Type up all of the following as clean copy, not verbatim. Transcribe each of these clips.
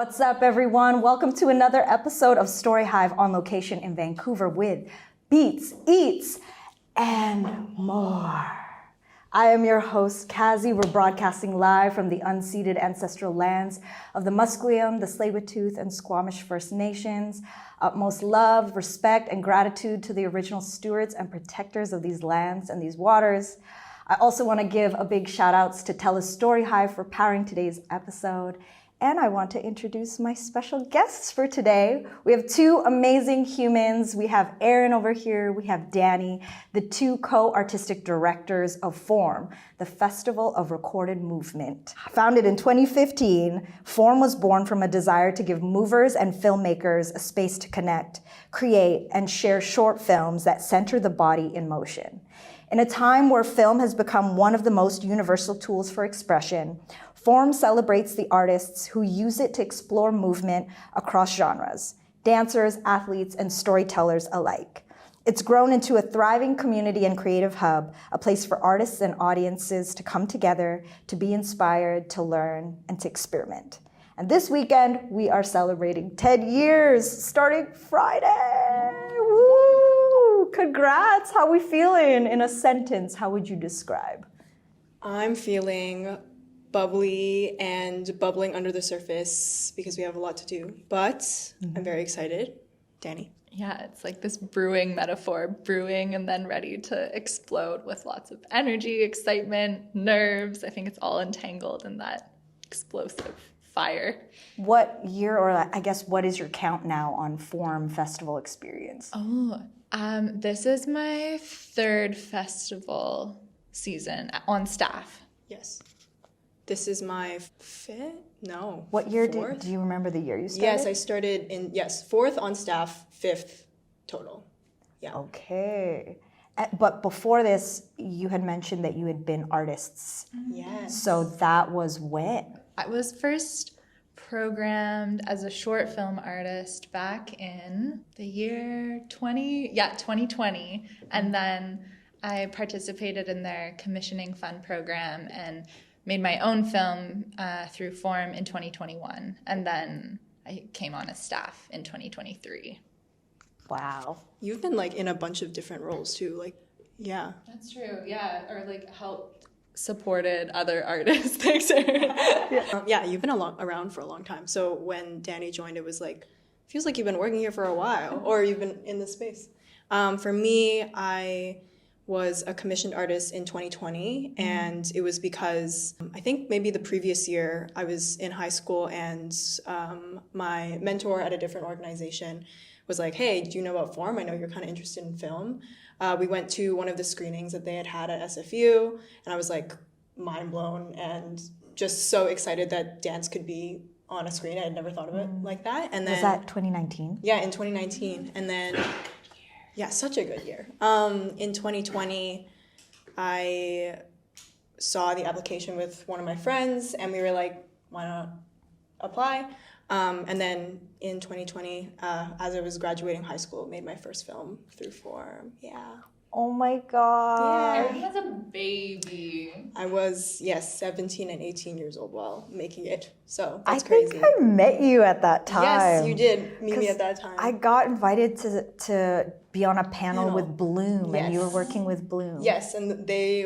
What's up, everyone? Welcome to another episode of StoryHive On Location in Vancouver with Beats, Eats, and more. I am your host, Kazi. We're broadcasting live from the unceded ancestral lands of the Musqueam, the Tsleil-Waututh, and Squamish First Nations. Utmost love, respect, and gratitude to the original stewards and protectors of these lands and these waters. I also want to give a big shout outs to TELUS STORYHIVE for powering today's episode. And I want to introduce my special guests for today. We have two amazing humans. We have Erin over here. We have Dani, the two co-artistic directors of FORM, the Festival of Recorded Movement. Founded in 2015, FORM was born from a desire to give movers and filmmakers a space to connect, create, and share short films that center the body in motion. In a time where film has become one of the most universal tools for expression, FORM celebrates the artists who use it to explore movement across genres, dancers, athletes, and storytellers alike. It's grown into a thriving community and creative hub, a place for artists and audiences to come together, to be inspired, to learn, and to experiment. And this weekend, we are celebrating 10 years, starting Friday. Woo! Congrats! How are we feeling? In a sentence, how would you describe? I'm feeling bubbly and bubbling under the surface because we have a lot to do, but I'm very excited. Dani? Yeah, it's like this brewing metaphor, brewing and then ready to explode with lots of energy, excitement, nerves. I think it's all entangled in that explosive fire. What year, or I guess what is your count now on FORM festival experience? This is my third festival season on staff. Yes. This is my fifth? No. What year fourth? do you remember the year you started? Yes, I started fourth on staff, fifth total. Yeah. Okay. But before this, you had mentioned that you had been artists. Yes. So that was when? I was first programmed as a short film artist back in the year 2020. And then I participated in their commissioning fund program and made my own film through FORM in 2021. And then I came on as staff in 2023. Wow. You've been like in a bunch of different roles too. Like, yeah. That's true. Yeah. Or like helped supported other artists. Thanks, Erin. Yeah, you've been around for a long time. So when Dani joined, it was like, feels like you've been working here for a while, or you've been in this space. For me, I was a commissioned artist in 2020, and it was because I think maybe the previous year I was in high school, and my mentor at a different organization was like, hey, do you know about FORM? I know you're kind of interested in film. We went to one of the screenings that they had at SFU, and I was like mind blown and just so excited that dance could be on a screen. I had never thought of it like that. And then, was that 2019? Yeah, in 2019. And then, yeah, such a good year. In 2020, I saw the application with one of my friends, and we were like, why not apply? And then in 2020, as I was graduating high school, made my first film through FORM. Yeah. Oh my God. Erin was a baby. I was, 17 and 18 years old while making it. So that's crazy. I think I met you at that time. Yes, you did meet me at that time. I got invited to be on a panel with Bloom, and you were working with Bloom. Yes, and they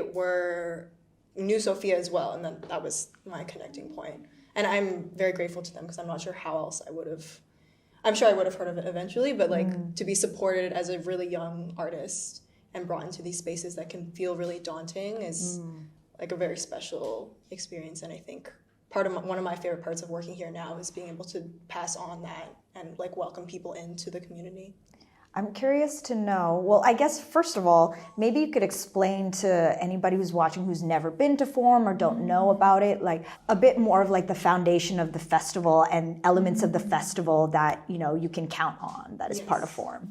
knew Sophia as well, and then that was my connecting point. And I'm very grateful to them because I'm not sure how else I'm sure I would have heard of it eventually, but like to be supported as a really young artist and brought into these spaces that can feel really daunting is like a very special experience. And I think one of my favorite parts of working here now is being able to pass on that and like welcome people into the community. I'm curious to know, well, I guess first of all, maybe you could explain to anybody who's watching who's never been to FORM or don't know about it, like a bit more of like the foundation of the festival and elements of the festival that, you know, you can count on that is part of FORM.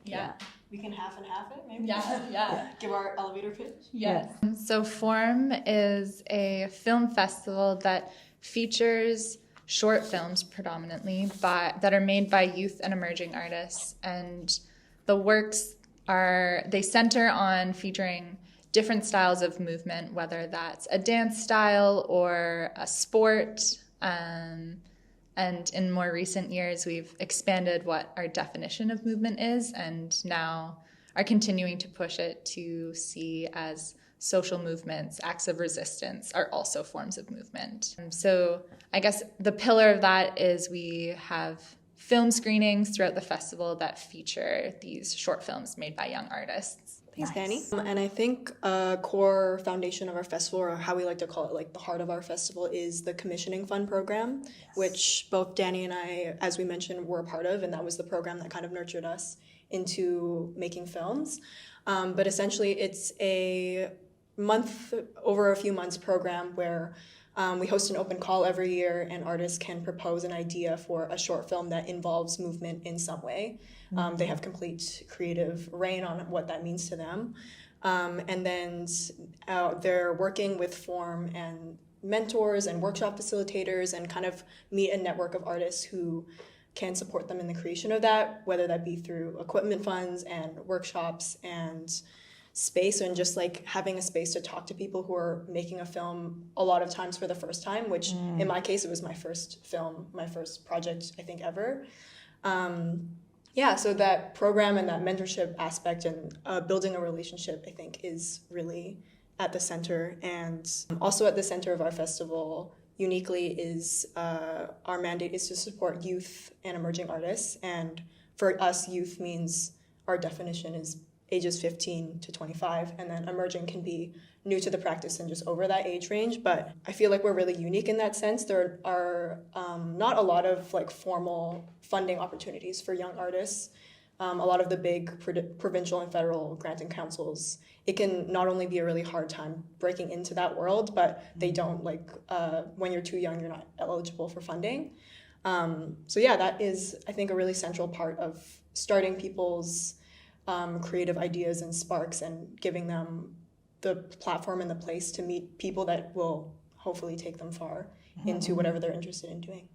Yeah. We can half and half it, maybe? Yeah. Give our elevator pitch? Yes. So FORM is a film festival that features short films predominantly that are made by youth and emerging artists, and the works they center on featuring different styles of movement, whether that's a dance style or a sport, And in more recent years, we've expanded what our definition of movement is, and now are continuing to push it to see as social movements, acts of resistance are also forms of movement. So I guess the pillar of that is we have film screenings throughout the festival that feature these short films made by young artists. Thanks, Dani. And I think a core foundation of our festival, or how we like to call it, like the heart of our festival, is the commissioning fund program, which both Dani and I, as we mentioned, were a part of, and that was the program that kind of nurtured us into making films. But essentially, it's over a few months program where we host an open call every year, and artists can propose an idea for a short film that involves movement in some way. They have complete creative reign on what that means to them. And then they're working with Form and mentors and workshop facilitators, and kind of meet a network of artists who can support them in the creation of that, whether that be through equipment funds and workshops and space, and just like having a space to talk to people who are making a film a lot of times for the first time, which in my case, it was my first film, my first project, I think, ever. So that program and that mentorship aspect and building a relationship, I think, is really at the center. And also at the center of our festival, uniquely, is our mandate is to support youth and emerging artists. And for us, youth means, our definition is ages 15 to 25, and then emerging can be new to the practice and just over that age range. But I feel like we're really unique in that sense. There are not a lot of like formal funding opportunities for young artists. A lot of the big provincial and federal granting councils, it can not only be a really hard time breaking into that world, but they don't when you're too young, you're not eligible for funding. That is, I think, a really central part of starting people's creative ideas and sparks, and giving them the platform and the place to meet people that will hopefully take them far into whatever they're interested in doing.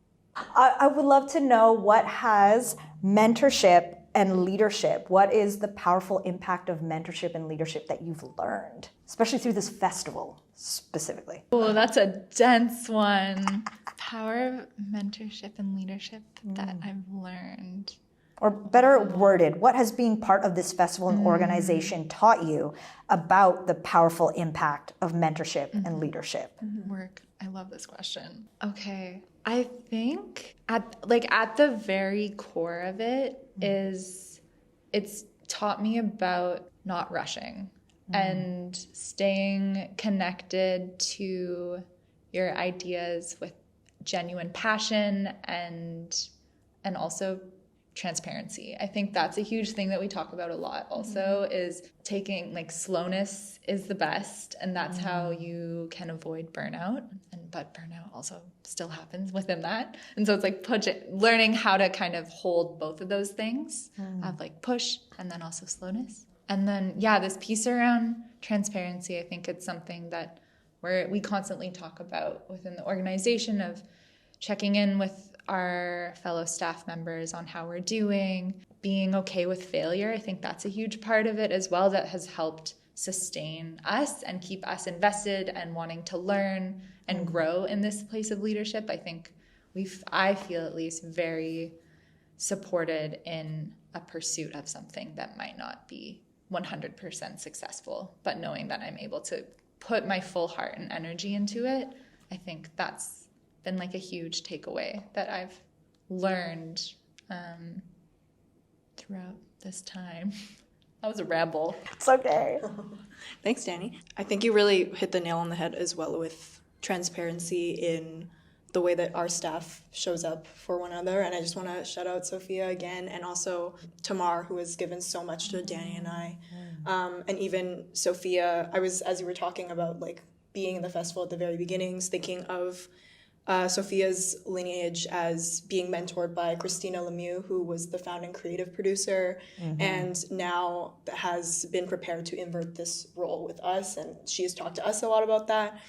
I would love to know, what has mentorship and leadership, what is the powerful impact of mentorship and leadership that you've learned, especially through this festival specifically? Oh, that's a dense one. Power of mentorship and leadership that I've learned. Or better worded, what has being part of this festival and organization taught you about the powerful impact of mentorship and leadership? Work. I love this question. Okay. I think at the very core of it is, it's taught me about not rushing and staying connected to your ideas with genuine passion and also transparency. I think that's a huge thing that we talk about a lot also, is taking, slowness is the best, and that's how you can avoid burnout. But burnout also still happens within that. And so it's learning how to kind of hold both of those things of push and then also slowness. And then, this piece around transparency, I think it's something that we constantly talk about within the organization, of checking in with our fellow staff members on how we're doing, being okay with failure. I think that's a huge part of it as well, that has helped sustain us and keep us invested and wanting to learn and grow in this place of leadership. I think I feel at least very supported in a pursuit of something that might not be 100% successful, but knowing that I'm able to put my full heart and energy into it, I think that's been a huge takeaway that I've learned throughout this time. That was a ramble. It's okay. Thanks, Dani. I think you really hit the nail on the head as well with transparency in the way that our staff shows up for one another. And I just want to shout out Sophia again, and also Tamar, who has given so much to Dani and I. And even Sophia, as you were talking about being in the festival at the very beginnings, thinking of Sophia's lineage as being mentored by Christina Lemieux, who was the founding creative producer, and now has been prepared to invert this role with us. And she has talked to us a lot about that,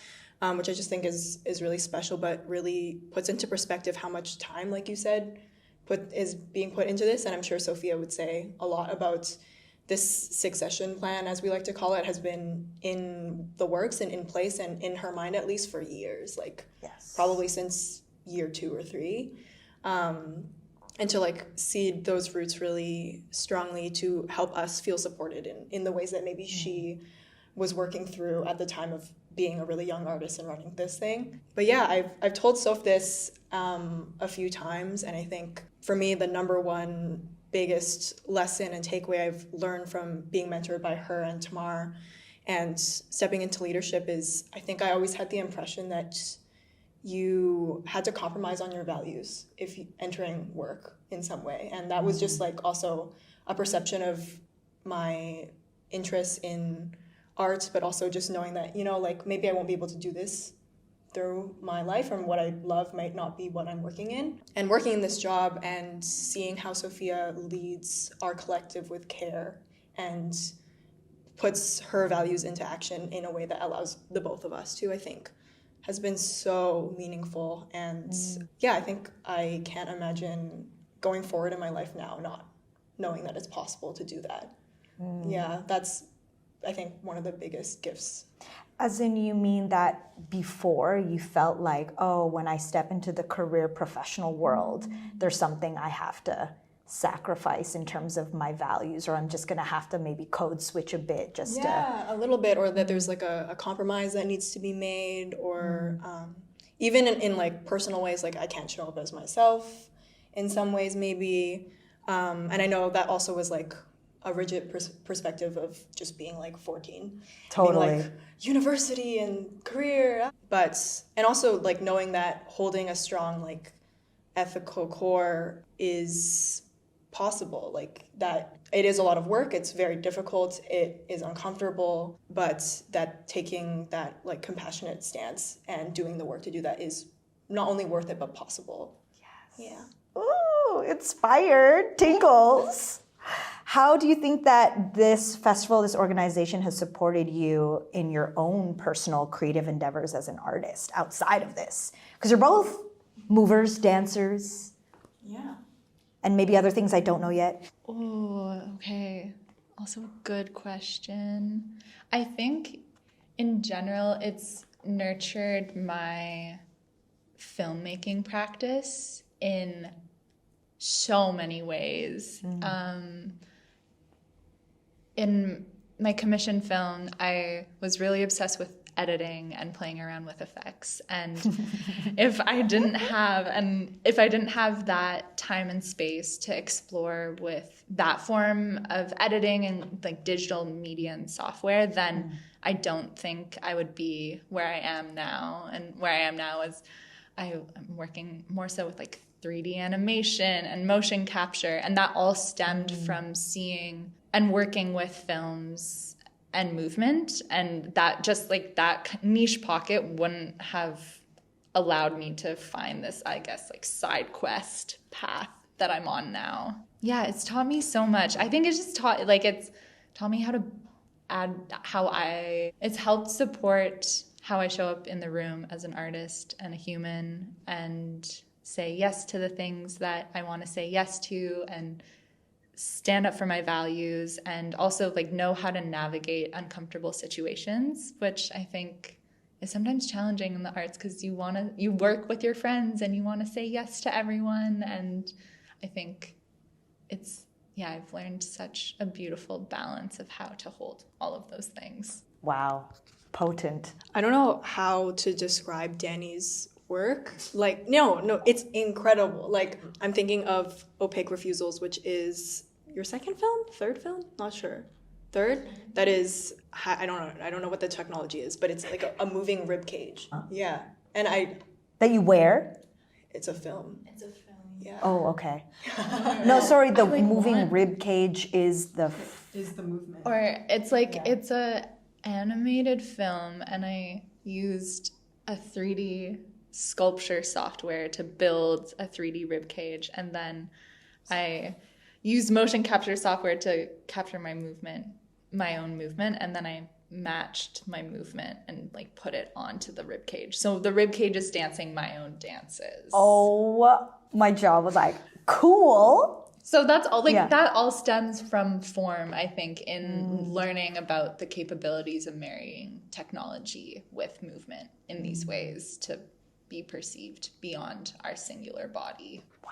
which I just think is really special, but really puts into perspective how much time, like you said, is being put into this. And I'm sure Sophia would say a lot about this succession plan, as we like to call it, has been in the works and in place and in her mind at least for years, probably since year 2 or 3. and to like seed those roots really strongly to help us feel supported in the ways that maybe she was working through at the time of being a really young artist and running this thing. But yeah, I've told Soph this a few times, and I think for me the number one biggest lesson and takeaway I've learned from being mentored by her and Tamar and stepping into leadership is I think I always had the impression that you had to compromise on your values if you entering work in some way. And that was just like also a perception of my interest in art, but also just knowing that, you know, like maybe I won't be able to do this through my life, and what I love might not be what I'm working in. And working in this job and seeing how Sophia leads our collective with care and puts her values into action in a way that allows the both of us to, I think, has been so meaningful. And yeah, I think I can't imagine going forward in my life now not knowing that it's possible to do that. Yeah, that's, I think, one of the biggest gifts. As in, you mean that before you felt like, oh, when I step into the career professional world, there's something I have to sacrifice in terms of my values, or I'm just going to have to maybe code switch a bit just Yeah, a little bit, or that there's like a compromise that needs to be made, or even in like personal ways, like I can't show up as myself in some ways maybe. And I know that also was like a rigid perspective of just being like 14. Totally. Being like university and career. And also like knowing that holding a strong like ethical core is possible, like that it is a lot of work, it's very difficult, it is uncomfortable, but that taking that like compassionate stance and doing the work to do that is not only worth it, but possible. Yes. Yeah. Ooh, inspired, tingles. How do you think that this festival, this organization has supported you in your own personal creative endeavors as an artist outside of this? Because you're both movers, dancers. Yeah. And maybe other things I don't know yet. Oh, okay. Also a good question. I think in general, it's nurtured my filmmaking practice in so many ways. In my commission film, I was really obsessed with editing and playing around with effects. And if I didn't have that time and space to explore with that form of editing and like digital media and software, then I don't think I would be where I am now. And where I am now is I'm working more so with like 3D animation and motion capture. And that all stemmed from seeing and working with films and movement, and that just like that niche pocket wouldn't have allowed me to find this, I guess, like side quest path that I'm on now. Yeah, it's taught me so much. I think it's taught me how to it's helped support how I show up in the room as an artist and a human, and say yes to the things that I want to say yes to, and stand up for my values, and also like know how to navigate uncomfortable situations, which I think is sometimes challenging in the arts because you work with your friends and you want to say yes to everyone. And I think I've learned such a beautiful balance of how to hold all of those things. Wow, potent. I don't know how to describe Dani's work. Like, no, it's incredible. Like, I'm thinking of Opaque Refusals, which is your third film? Not sure. Third? That is, I don't know what the technology is, but it's like a moving rib cage. Yeah. And That you wear? It's a film. Yeah. Oh, okay. No, sorry, the moving rib cage is the movement. Or it's like, it's a animated film, and I used a 3D sculpture software to build a 3D rib cage, and then I used motion capture software to capture my own movement, and then I matched my movement and like put it onto the rib cage. So the rib cage is dancing my own dances. Oh, my jaw was like, cool. So that's all that all stems from form, I think, in learning about the capabilities of marrying technology with movement in these ways to be perceived beyond our singular body. Wow.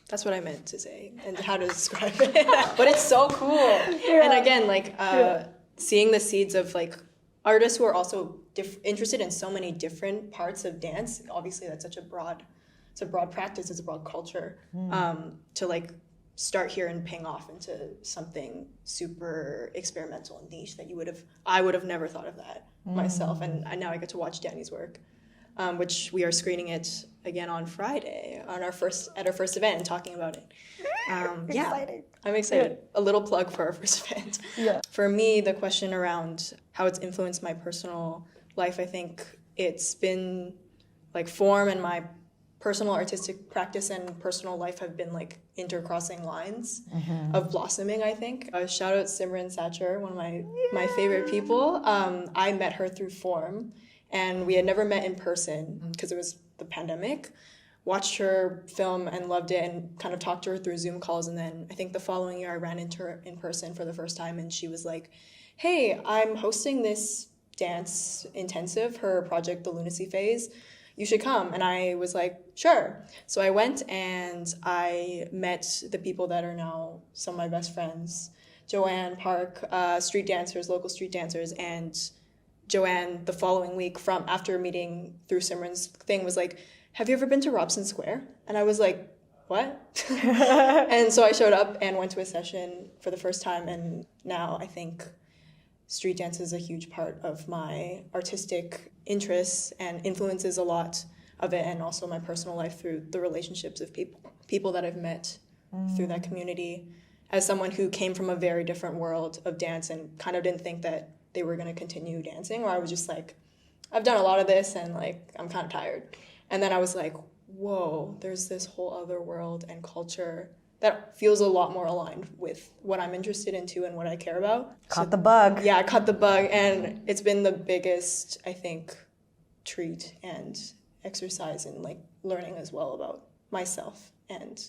That's what I meant to say and how to describe it. But it's so cool. Yeah. And again, like seeing the seeds of like artists who are also interested in so many different parts of dance. Obviously, that's such a broad practice. It's a broad culture. To like start here and ping off into something super experimental and niche that I would have never thought of that myself. And now I get to watch Dani's work. Which we are screening it again on Friday at our first event and talking about it. Exciting. I'm excited. Yeah. A little plug for our first event. Yeah. For me, the question around how it's influenced my personal life, I think it's been like form and my personal artistic practice and personal life have been like intercrossing lines of blossoming, I think. Shout out Simran Satcher, one of my favorite people. I met her through form. And we had never met in person because it was the pandemic. Watched her film and loved it and kind of talked to her through Zoom calls. And then I think the following year I ran into her in person for the first time. And she was like, hey, I'm hosting this dance intensive, her project, The Lunacy Phase. You should come. And I was like, sure. So I went and I met the people that are now some of my best friends. Joanne Park, street dancers, local street dancers, and Joanne the following week after meeting through Simran's thing was like, have you ever been to Robson Square? And I was like, what? And so I showed up and went to a session for the first time. And now I think street dance is a huge part of my artistic interests and influences a lot of it. And also my personal life through the relationships of people that I've met through that community. As someone who came from a very different world of dance and kind of didn't think that they were going to continue dancing, or I was just like, I've done a lot of this and like I'm kind of tired. And then I was like, whoa, there's this whole other world and culture that feels a lot more aligned with what I'm interested into and what I care about. Caught the bug. Yeah, I caught the bug, and it's been the biggest, I think, treat and exercise in like learning as well about myself and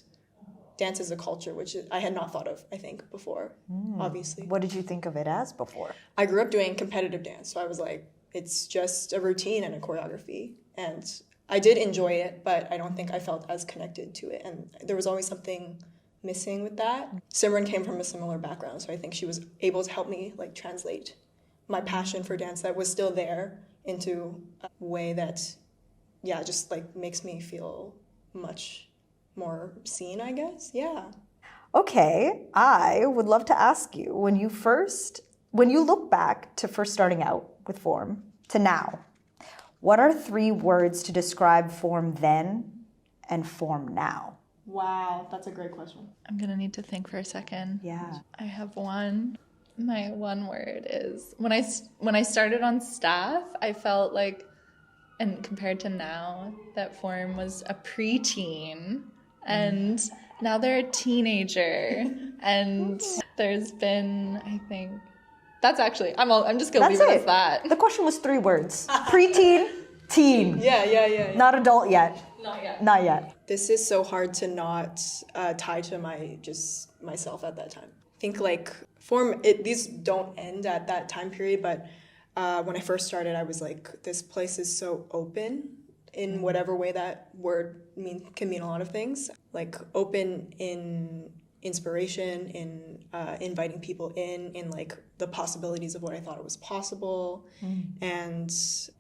dance as a culture, which I had not thought of, I think, before, obviously. What did you think of it as before? I grew up doing competitive dance, so I was like, it's just a routine and a choreography. And I did enjoy it, but I don't think I felt as connected to it. And there was always something missing with that. Simran came from a similar background, so I think she was able to help me like translate my passion for dance that was still there into a way that, yeah, just like makes me feel much more seen, I guess. Yeah. Okay, I would love to ask you, when you look back to first starting out with form to now, what are 3 words to describe form then and form now? Wow, that's a great question. I'm gonna need to think for a second. Yeah. I have one. My one word is when I started on staff, I felt like, and compared to now, that form was a preteen. And now they're a teenager, and there's been, I think, that's actually, I'm just gonna leave it as that. The question was 3 words: preteen, teen. Yeah. Not adult yet. Not yet. This is so hard to not tie to myself at that time. I think like these don't end at that time period, but when I first started, I was like, this place is so open in whatever way that word can mean a lot of things. Like open in inspiration, in inviting people in like the possibilities of what I thought it was possible. And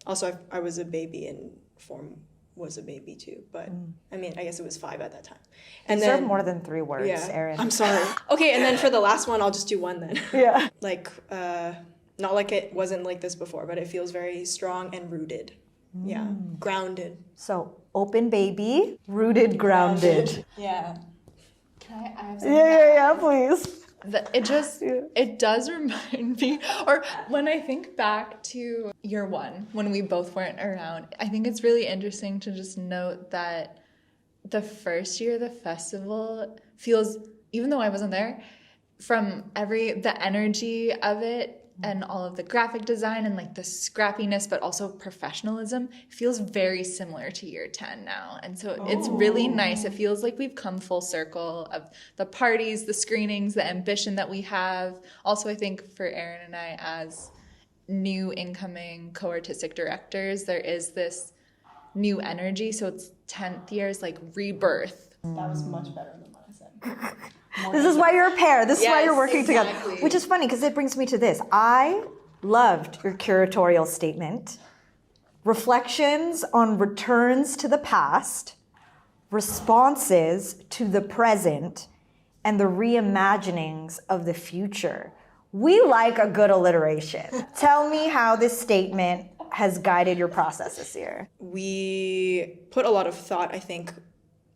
also I was a baby and form was a baby too, but I mean, I guess it was 5 at that time. And These then are more than 3 words, yeah, Erin. I'm sorry. Okay, and then for the last one, I'll just do 1 then. Yeah. Like, not like it wasn't like this before, but it feels very strong and rooted. Yeah, grounded. So, open baby, rooted, grounded. Yeah. Can I have something? Yeah, please. It does remind me, or when I think back to year 1, when we both weren't around, I think it's really interesting to just note that the first year of the festival feels, even though I wasn't there, from the energy of it and all of the graphic design and like the scrappiness, but also professionalism, feels very similar to year 10 now. And so it's really nice. It feels like we've come full circle of the parties, the screenings, the ambition that we have. Also, I think for Erin and I as new incoming co-artistic directors, there is this new energy. So it's 10th year is like rebirth. That was much better than what I said. This is why you're a pair. This is why Yes, you're working together. exactly. Which is funny because it brings me to this. I loved your curatorial statement. Reflections on returns to the past, responses to the present, and the reimaginings of the future. We like a good alliteration. Tell me how this statement has guided your process this year. We put a lot of thought, I think.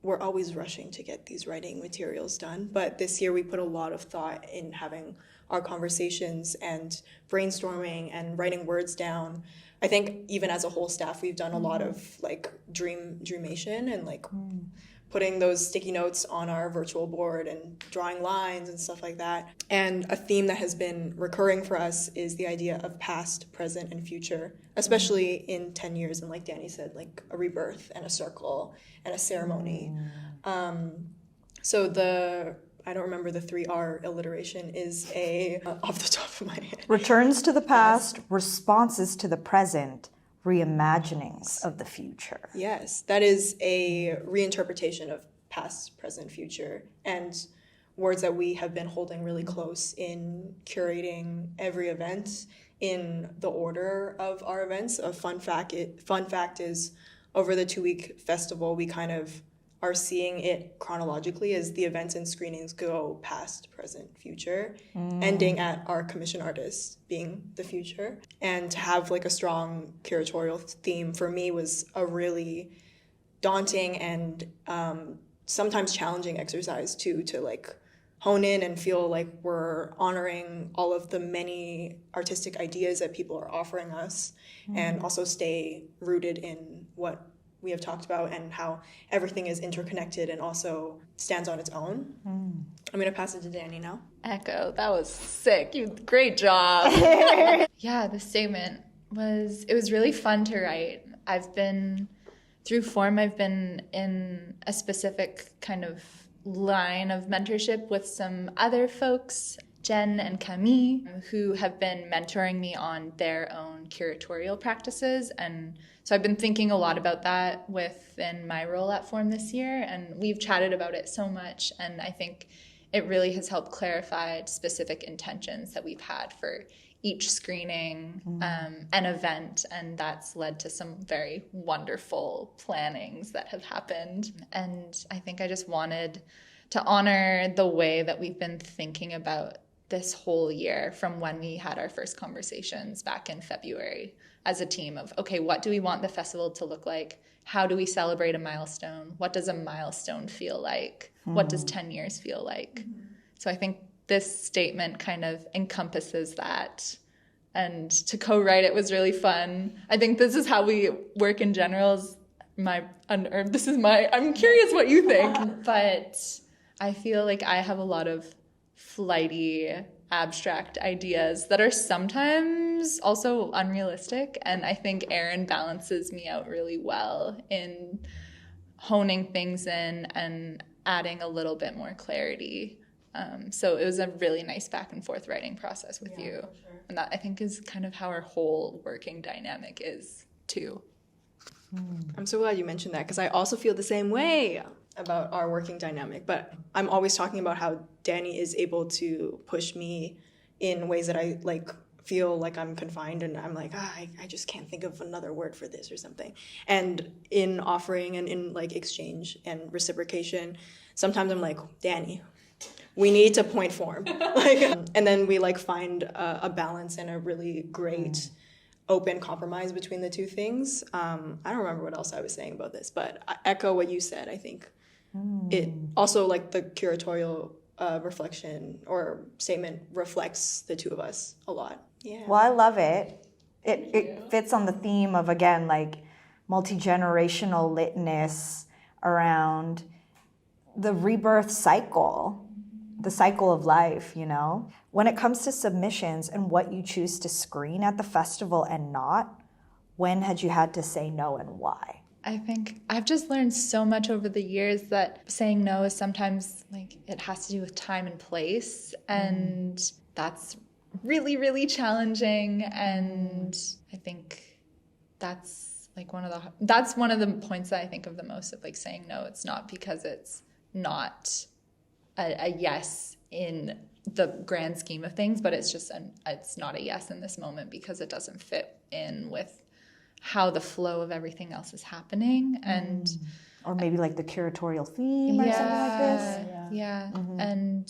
We're always rushing to get these writing materials done, but this year we put a lot of thought in having our conversations and brainstorming and writing words down. I think even as a whole staff, we've done a lot of like dreamation and like putting those sticky notes on our virtual board and drawing lines and stuff like that. And a theme that has been recurring for us is the idea of past, present, and future, especially in 10 years. And like Dani said, like a rebirth and a circle and a ceremony. So I don't remember the 3R alliteration is off the top of my head. Returns to the past, responses to the present, reimaginings of the future. Yes, that is a reinterpretation of past, present, future, and words that we have been holding really close in curating every event in the order of our events. A fun fact is over the 2-week festival, we kind of are seeing it chronologically as the events and screenings go past, present, future, ending at our commission artists being the future. And to have like a strong curatorial theme for me was a really daunting and sometimes challenging exercise too, to like hone in and feel like we're honoring all of the many artistic ideas that people are offering us, and also stay rooted in what we have talked about and how everything is interconnected and also stands on its own. I'm going to pass it to Dani now. Echo, that was sick. Great job. Yeah, the statement was really fun to write. Through form, I've been in a specific kind of line of mentorship with some other folks, Jen and Camille, who have been mentoring me on their own curatorial practices. And so I've been thinking a lot about that within my role at Form this year, and we've chatted about it so much, and I think it really has helped clarify specific intentions that we've had for each screening and event, and that's led to some very wonderful plannings that have happened. And I think I just wanted to honor the way that we've been thinking about this whole year from when we had our first conversations back in February as a team of, okay, what do we want the festival to look like? How do we celebrate a milestone? What does a milestone feel like? What does 10 years feel like? So I think this statement kind of encompasses that. And to co-write it was really fun. I think this is how we work in general. I'm curious what you think. But I feel like I have a lot of flighty, abstract ideas that are sometimes also unrealistic. And I think Erin balances me out really well in honing things in and adding a little bit more clarity. So it was a really nice back and forth writing process with you. For sure. And that I think is kind of how our whole working dynamic is too. I'm so glad you mentioned that, because I also feel the same way about our working dynamic, but I'm always talking about how Dani is able to push me in ways that I like feel like I'm confined, and I'm like, I just can't think of another word for this or something. And in offering and in like exchange and reciprocation, sometimes I'm like, Dani, we need to point form. And then we like find a balance and a really great open compromise between the two things. I don't remember what else I was saying about this, but I echo what you said. I think it also, like, the curatorial reflection or statement reflects the two of us a lot. Yeah. Well, I love it. It fits on the theme of, again, like multi-generational litness around the rebirth cycle, the cycle of life, you know? When it comes to submissions and what you choose to screen at the festival and not, when had you had to say no and why? I think I've just learned so much over the years that saying no is sometimes, like, it has to do with time and place, and that's really, really challenging. And I think that's like that's one of the points that I think of the most of like saying no. It's not because it's not a yes in the grand scheme of things, but it's just it's not a yes in this moment because it doesn't fit in with how the flow of everything else is happening. And or maybe like the curatorial theme or something like this. Yeah. And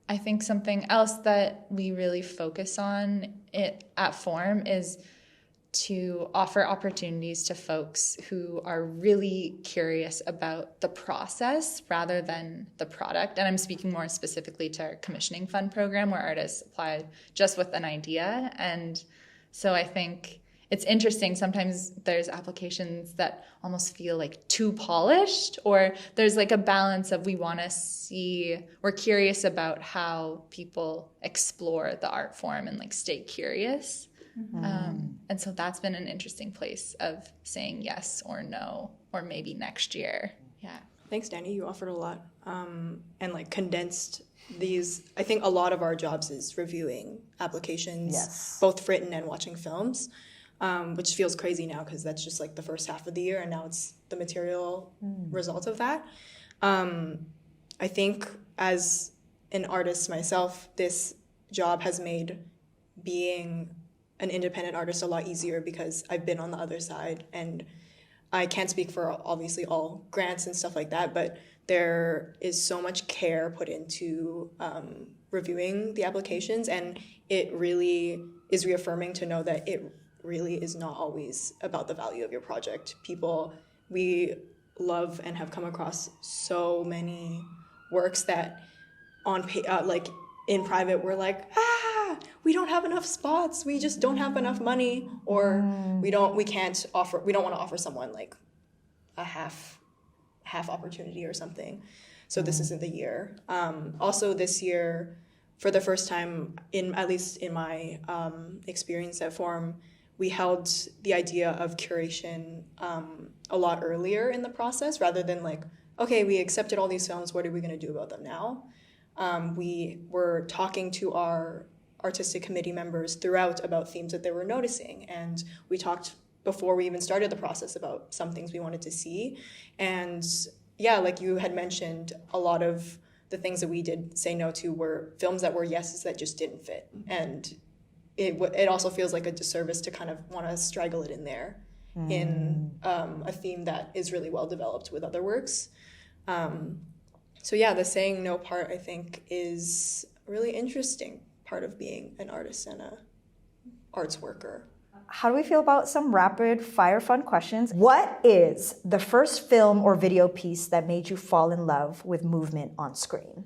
I think something else that we really focus on at Form is to offer opportunities to folks who are really curious about the process rather than the product. And I'm speaking more specifically to our commissioning fund program where artists apply just with an idea. And so I think it's interesting. Sometimes there's applications that almost feel like too polished, or there's like a balance of we're curious about how people explore the art form and like stay curious. And so that's been an interesting place of saying yes or no, or maybe next year. Yeah. Thanks, Dani. You offered a lot and like condensed these. I think a lot of our jobs is reviewing applications, both written and watching films, which feels crazy now because that's just like the first half of the year and now it's the material result of that. I think as an artist myself, this job has made being an independent artist a lot easier because I've been on the other side, and I can't speak for obviously all grants and stuff like that, but there is so much care put into reviewing the applications, and it really is reaffirming to know that it really is not always about the value of your project. We love and have come across so many works that like in private we're like, we don't have enough spots, we just don't have enough money, or we don't want to offer someone like a half opportunity or something. So this isn't the year. Also this year, for the first time, at least in my experience at Forum, we held the idea of curation a lot earlier in the process, rather than like, okay, we accepted all these films, what are we going to do about them now? We were talking to our artistic committee members throughout about themes that they were noticing, and we talked before we even started the process about some things we wanted to see. And yeah, like you had mentioned, a lot of the things that we did say no to were films that were yeses that just didn't fit, and it also feels like a disservice to kind of want to straggle it in there in a theme that is really well developed with other works. So yeah, the saying no part, I think, is a really interesting part of being an artist and a arts worker. How do we feel about some rapid fire fun questions? What is the first film or video piece that made you fall in love with movement on screen?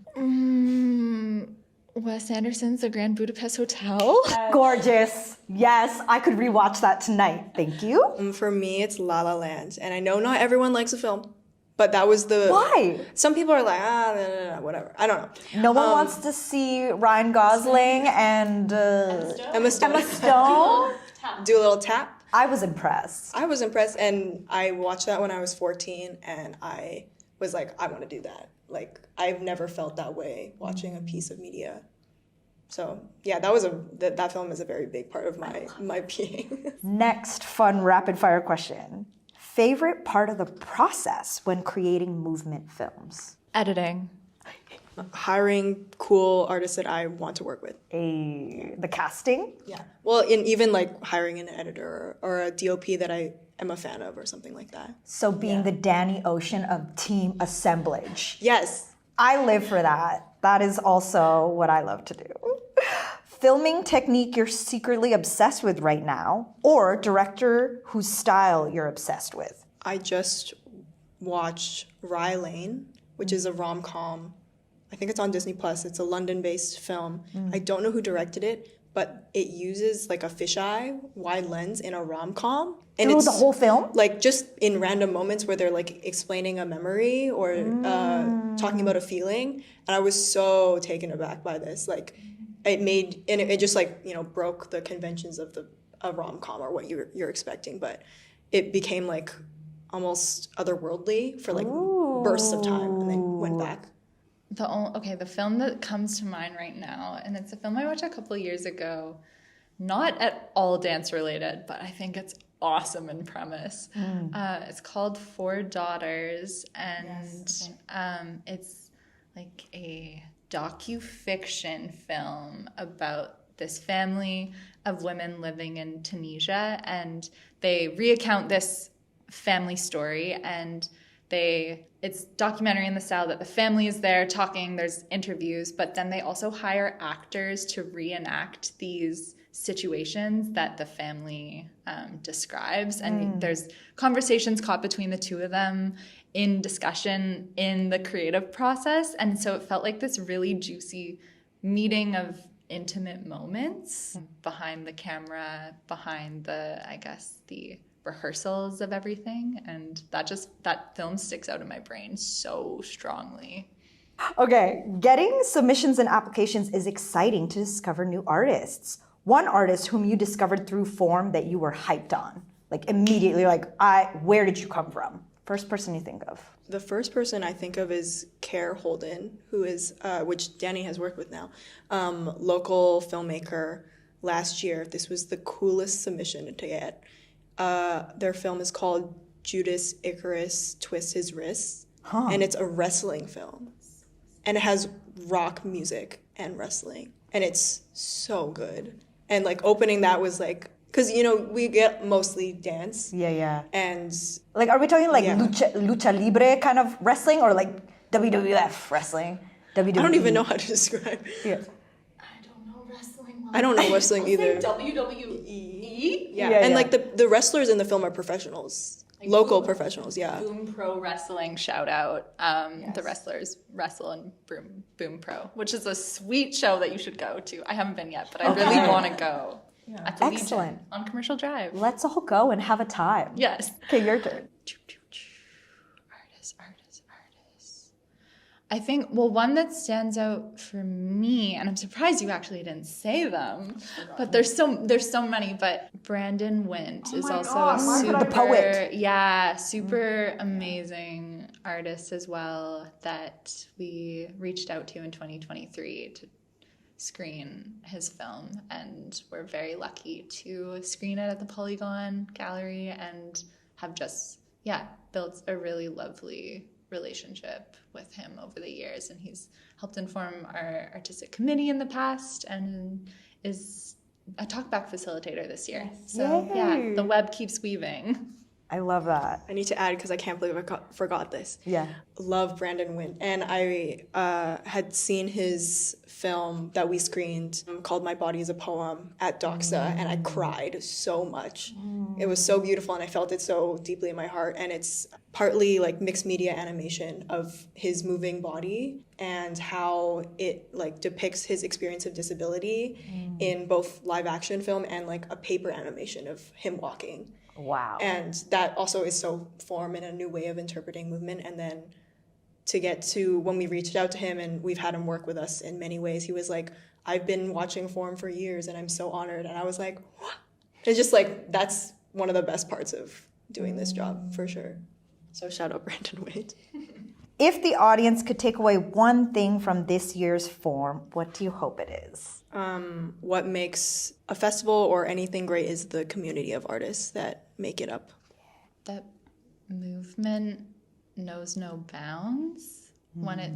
Wes Anderson's The Grand Budapest Hotel. Gorgeous. Yes, I could rewatch that tonight. Thank you. For me, it's La La Land. And I know not everyone likes the film, but that was the... Why? Some people are like, whatever. I don't know. No one wants to see Ryan Gosling and Emma Stone. Do a little tap. I was impressed. And I watched that when I was 14, and I was like, I want to do that. Like, I've never felt that way watching a piece of media. So yeah, that film is a very big part of my being. Next fun rapid fire question. Favorite part of the process when creating movement films? Editing. Hiring cool artists that I want to work with. The casting? Yeah. Well, even like hiring an editor or a DOP that I am a fan of or something like that. So being the Dani Ocean of team assemblage. Yes. I live for that. That is also what I love to do. Filming technique you're secretly obsessed with right now, or director whose style you're obsessed with? I just watched Rye Lane, which is a rom-com. I think it's on Disney+. It's a London-based film. I don't know who directed it, but it uses like a fisheye wide lens in a rom-com. And Through it's the whole film? Like just in random moments where they're like explaining a memory or talking about a feeling. And I was so taken aback by this. Like it just like, broke the conventions of a rom-com or what you're expecting. But it became like almost otherworldly for like bursts of time and then went back. The film that comes to mind right now, and it's a film I watched a couple of years ago, not at all dance related, but I think it's awesome in premise. It's called Four Daughters, and it's like a docu-fiction film about this family of women living in Tunisia, and they recount this family story, and it's documentary in the style that the family is there talking, there's interviews, but then they also hire actors to reenact these situations that the family describes, and there's conversations caught between the two of them in discussion in the creative process, and so it felt like this really juicy meeting of intimate moments behind the camera, behind the rehearsals of everything, and that film sticks out in my brain so strongly. Okay, getting submissions and applications is exciting to discover new artists. One artist whom you discovered through Form that you were hyped on, like immediately, where did you come from? First person you think of? The first person I think of is Care Holden, who is, which Dani has worked with now, local filmmaker. Last year, this was the coolest submission to get. Their film is called Judas Icarus Twists His Wrists, and it's a wrestling film. And it has rock music and wrestling, and it's so good. And like opening that was like, because, we get mostly dance. Yeah. And like, are we talking like lucha libre kind of wrestling or like WWF wrestling? WWE. I don't even know how to describe. Yeah. I don't know wrestling either. WWE? Yeah. And like the wrestlers in the film are professionals. Like local professionals, yeah. Boom Pro Wrestling, shout out. The wrestlers wrestle in Boom Pro, which is a sweet show that you should go to. I haven't been yet, but I really want to go. Yeah. At the Excellent. Legion, on Commercial Drive. Let's all go and have a time. Yes. Okay, your turn. Artists. I think, one that stands out for me, and I'm surprised you actually didn't say them, but there's so many, but Brandon Wint is also a super, the poet. Yeah, super amazing artist as well that we reached out to in 2023 to screen his film, and we're very lucky to screen it at the Polygon Gallery and have just built a really lovely relationship with him over the years, and he's helped inform our artistic committee in the past and is a talkback facilitator this year. So Yay. The web keeps weaving. I love that. I need to add, because I can't believe I forgot this. Yeah. Love Brandon Wint. And I had seen his film that we screened called My Body is a Poem at Doxa, and I cried so much. It was so beautiful, and I felt it so deeply in my heart. And it's partly like mixed media animation of his moving body and how it like depicts his experience of disability in both live action film and like a paper animation of him walking. Wow. And that also is so Form in a new way of interpreting movement. And then to get to when we reached out to him and we've had him work with us in many ways, he was like, I've been watching Form for years and I'm so honored. And I was like, what? It's just like, that's one of the best parts of doing this job, for sure. So shout out Brandon Wint. If the audience could take away one thing from this year's Form, what do you hope it is? What makes a festival or anything great is the community of artists that make it up. That movement knows no bounds when it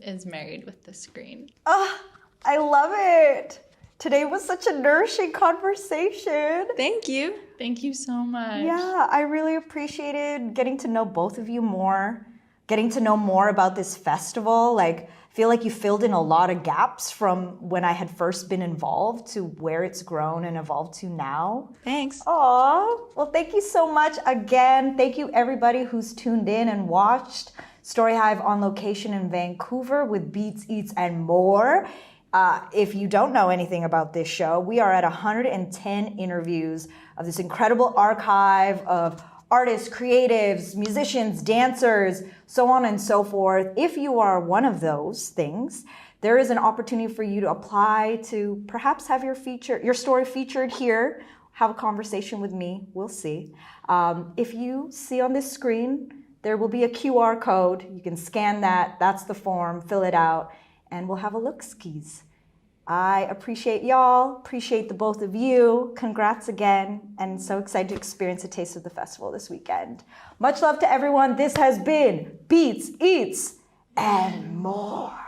is married with the screen. I love it. Today was such a nourishing conversation. Thank you. Thank you so much. Yeah, I really appreciated getting to know both of you more, getting to know more about this festival. Like, I feel like you filled in a lot of gaps from when I had first been involved to where it's grown and evolved to now. Thanks. Aw, well, thank you so much again. Thank you everybody who's tuned in and watched Storyhive on Location in Vancouver with Beats, Eats, and more. If you don't know anything about this show, we are at 110 interviews of this incredible archive of artists, creatives, musicians, dancers, so on and so forth. If you are one of those things, there is an opportunity for you to apply to perhaps have your story featured here, have a conversation with me, we'll see. If you see on this screen, there will be a QR code. You can scan that, that's the form, fill it out, and we'll have a look-skis. I appreciate y'all, appreciate the both of you. Congrats again, and so excited to experience a taste of the festival this weekend. Much love to everyone. This has been Beats, Eats, and More.